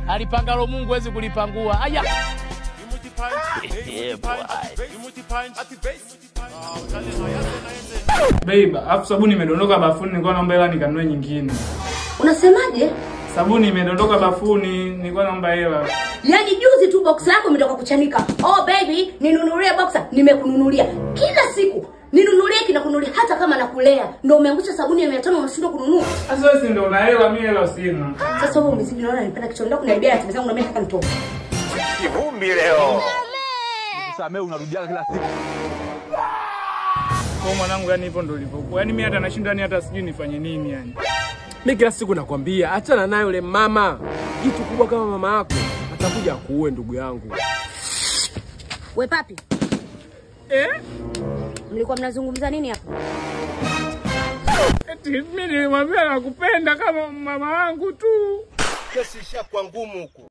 Alipangalo Mungu hawezi kulipangua. Aya. Babe, afu sabuni imedondoka bafuni, nilikuwa naomba hela nikanunue nyingine. Unasemaje? Sabuni imedondoka bafuni, nilikuwa naomba hela. Yaani juzi tu box lako imetoka kuchanika. Oh baby, ninunulie boxer, nimekununulia. Kila siku ninunulie kinakununulia hata kama nakulea. Ndio umeangusha sabuni ya 500 unashindwa kununua. Sasa wewe si ndio una hela, mimi hela sina. Sasa wewe umezidi, naona nipenda kichondoka kuniambia ati mzangu na mimi nataka nitoke. Kivumbi leo. Nikusamee unarudia kila siku. Kwa mwanangu, yani hivyo ndio ilivyokuwa. Yani mimi hata nashindwa, yani hata sijui nifanye nini yani. Mimi kila siku nakwambia achana naye yule mama. Kitu kubwa kama mama yako atakuja kuue ndugu yangu. We papi. Mlikuwa mnazungumza nini hapo? Eti mimi nilimwambia nakupenda kama mama wangu tu. Kesi ishakuwa ngumu huko.